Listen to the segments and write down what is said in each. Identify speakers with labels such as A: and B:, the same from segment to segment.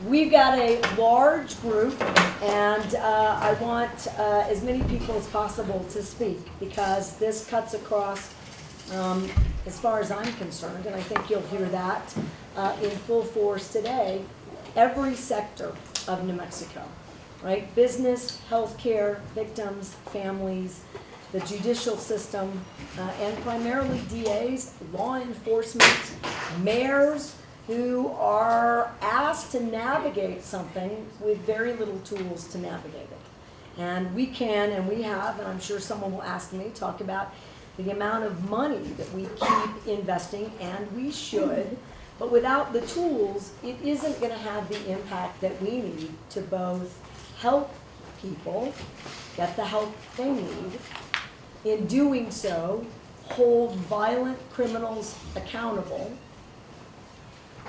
A: we've got a large group, and I want as many people as possible to speak, because this cuts across, as far as I'm concerned, and I think you'll hear that in full force today, every sector of New Mexico, right? Business, healthcare, victims, families, the judicial system, and primarily DAs, law enforcement, mayors, who are asked to navigate something with very little tools to navigate it. And we can, and we have, and I'm sure someone will ask me, talk about the amount of money that we keep investing, and we should, but without the tools, it isn't gonna have the impact that we need to both help people get the help they need, in doing so, hold violent criminals accountable,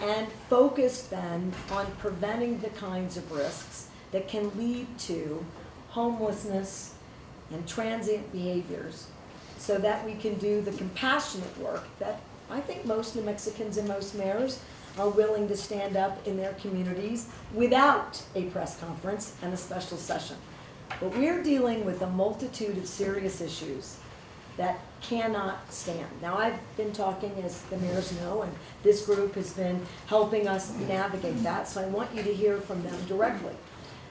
A: and focus then on preventing the kinds of risks that can lead to homelessness and transient behaviors, so that we can do the compassionate work that I think most New Mexicans and most mayors are willing to stand up in their communities without a press conference and a special session. But we're dealing with a multitude of serious issues that cannot stand. Now, I've been talking, as the mayors know, and this group has been helping us navigate that, so I want you to hear from them directly.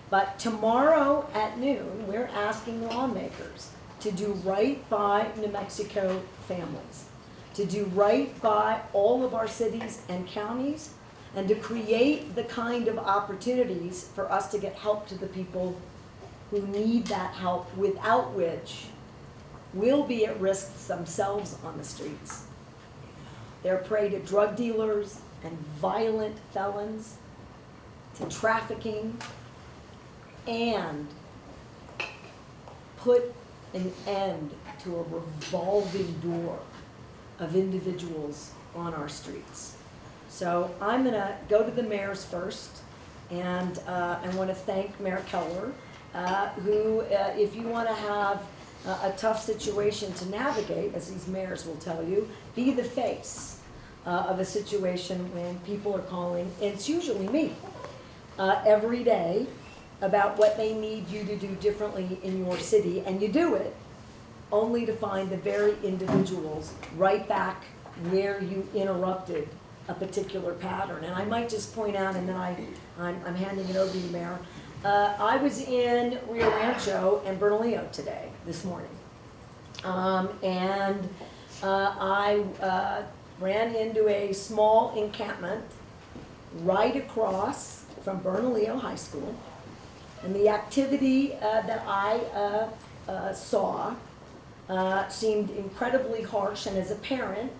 A: But tomorrow at noon, we're asking lawmakers to do right by New Mexico families, to do right by all of our cities and counties, and to create the kind of opportunities for us to get help to the people who need that help, without which will be at risk themselves on the streets. They're prey to drug dealers and violent felons, to trafficking, and put an end to a revolving door of individuals on our streets. So I'm gonna go to the mayors first, and I wanna thank Mayor Keller, who, if you wanna have a tough situation to navigate, as these mayors will tell you, be the face of a situation when people are calling, and it's usually me, every day, about what they need you to do differently in your city, and you do it only to find the very individuals right back where you interrupted a particular pattern. And I might just point out, and then I'm handing it over to you, Mayor. I was in Rio Rancho and Bernalillo today, this morning. I ran into a small encampment right across from Bernalillo High School. And the activity that I saw seemed incredibly harsh, and as a parent,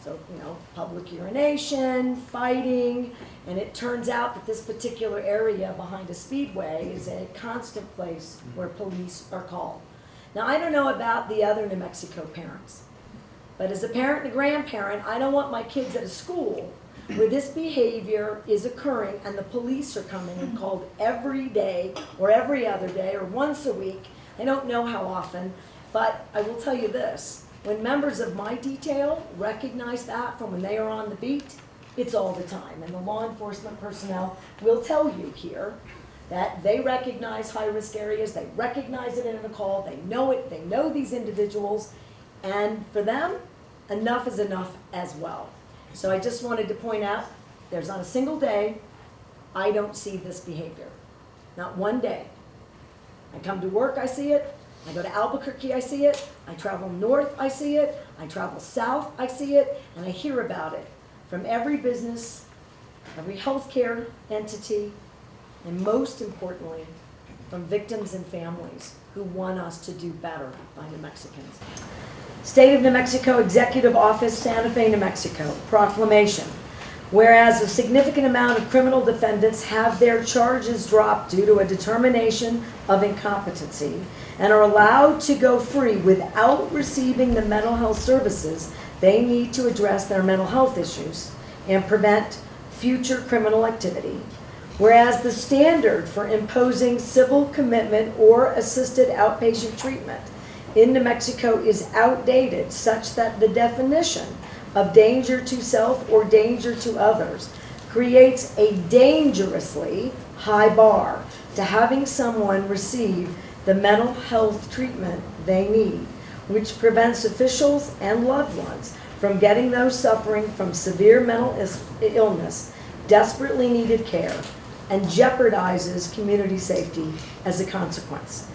A: so, you know, public urination, fighting, and it turns out that this particular area behind a speedway is a constant place where police are called. Now, I don't know about the other New Mexico parents, but as a parent and a grandparent, I don't want my kids at a school where this behavior is occurring and the police are coming and called every day or every other day or once a week. I don't know how often, but I will tell you this. When members of my detail recognize that from when they are on the beat, it's all the time. And the law enforcement personnel will tell you here that they recognize high-risk areas, they recognize it in a call, they know it, they know these individuals, and for them, enough is enough as well. So I just wanted to point out, there's not a single day I don't see this behavior. Not one day. I come to work, I see it. I go to Albuquerque, I see it. I travel north, I see it. I travel south, I see it. And I hear about it from every business, every healthcare entity, and most importantly, from victims and families who want us to do better by New Mexicans. State of New Mexico Executive Office, Santa Fe, New Mexico, proclamation. Whereas a significant amount of criminal defendants have their charges dropped due to a determination of incompetency and are allowed to go free without receiving the mental health services they need to address their mental health issues and prevent future criminal activity. Whereas the standard for imposing civil commitment or assisted outpatient treatment in New Mexico is outdated, such that the definition of danger to self or danger to others creates a dangerously high bar to having someone receive the mental health treatment they need, which prevents officials and loved ones from getting those suffering from severe mental illness desperately needed care, and jeopardizes community safety as a consequence.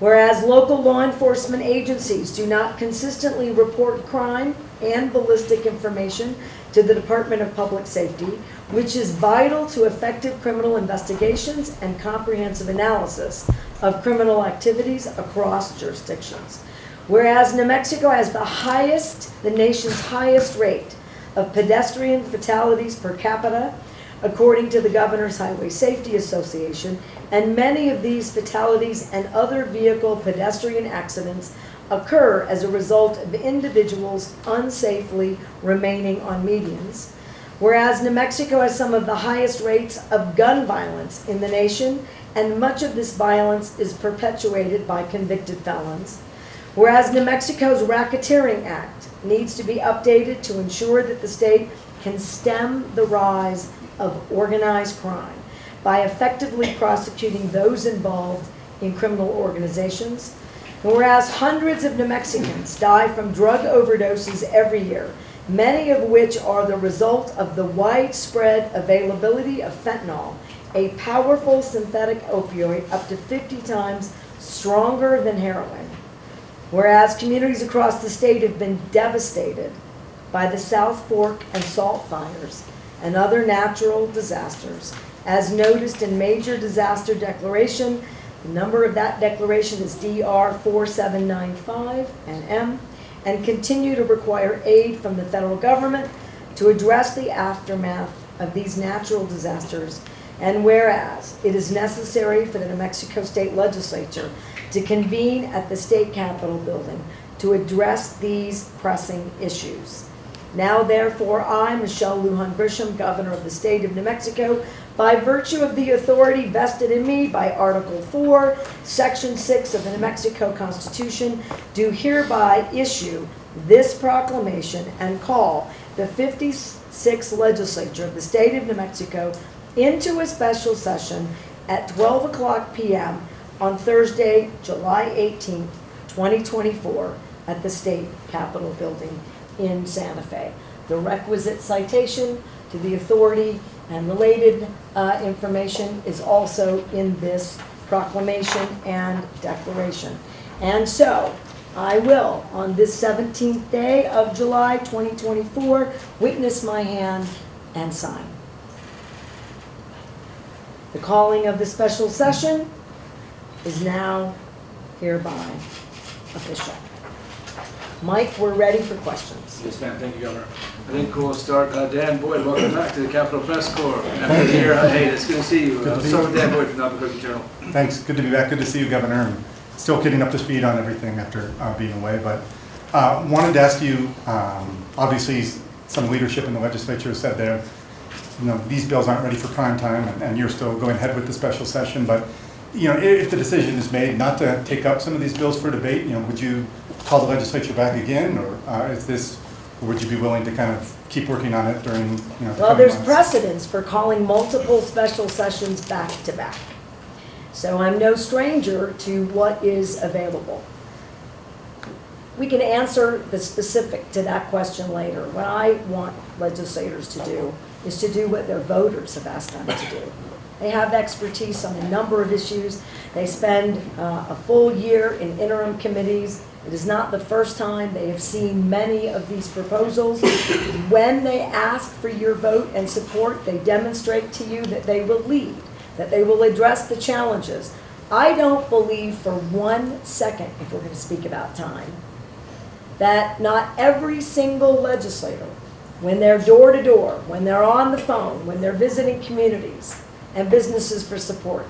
A: Whereas local law enforcement agencies do not consistently report crime and ballistic information to the Department of Public Safety, which is vital to effective criminal investigations and comprehensive analysis of criminal activities across jurisdictions. Whereas New Mexico has the nation's highest rate of pedestrian fatalities per capita, according to the Governor's Highway Safety Association, and many of these fatalities and other vehicle pedestrian accidents occur as a result of individuals unsafely remaining on medians. Whereas New Mexico has some of the highest rates of gun violence in the nation, and much of this violence is perpetuated by convicted felons. Whereas New Mexico's Racketeering Act needs to be updated to ensure that the state can stem the rise of organized crime by effectively prosecuting those involved in criminal organizations. And whereas hundreds of New Mexicans die from drug overdoses every year, many of which are the result of the widespread availability of fentanyl, a powerful synthetic opioid up to 50 times stronger than heroin. Whereas communities across the state have been devastated by the South Fork and Salt fires and other natural disasters, as noticed in Major Disaster Declaration. The number of that declaration is DR 4795 and M, and continue to require aid from the federal government to address the aftermath of these natural disasters. And whereas it is necessary for the New Mexico State Legislature to convene at the state capitol building to address these pressing issues. Now, therefore, I, Michelle Lujan Grisham, Governor of the State of New Mexico, by virtue of the authority vested in me by Article 4, Section 6 of the New Mexico Constitution, do hereby issue this proclamation and call the 56th Legislature of the State of New Mexico into a special session at 12 p.m. on Thursday, July 18, 2024, at the State Capitol Building in Santa Fe. The requisite citation to the authority and related information is also in this proclamation and declaration. And so, I will, on this 17th day of July 2024, witness my hand and sign. The calling of the special session is now hereby official. Mike, we're ready for questions.
B: Yes, ma'am. Thank you, Governor. I think we'll start. Dan Boyd, welcome back to the Capitol Press Corps. After a year, hey, it's good to see you. Start with Dan Boyd from the Albuquerque Journal.
C: Thanks. Good to be back. Good to see you, Governor. And still getting up to speed on everything after being away. But wanted to ask you, obviously, some leadership in the legislature said that these bills aren't ready for prime time, and you're still going ahead with the special session. But if the decision is made not to take up some of these bills for debate, would you call the legislature back again, or would you be willing to kind of keep working on it during the
A: Well, there's
C: months?
A: precedence for calling multiple special sessions back to back. So I'm no stranger to what is available. We can answer the specific to that question later. What I want legislators to do is to do what their voters have asked them to do. They have expertise on a number of issues. They spend a full year in interim committees. It is not the first time they have seen many of these proposals. When they ask for your vote and support, they demonstrate to you that they will lead, that they will address the challenges. I don't believe for 1 second, if we're going to speak about time, that not every single legislator, when they're door to door, when they're on the phone, when they're visiting communities and businesses for support,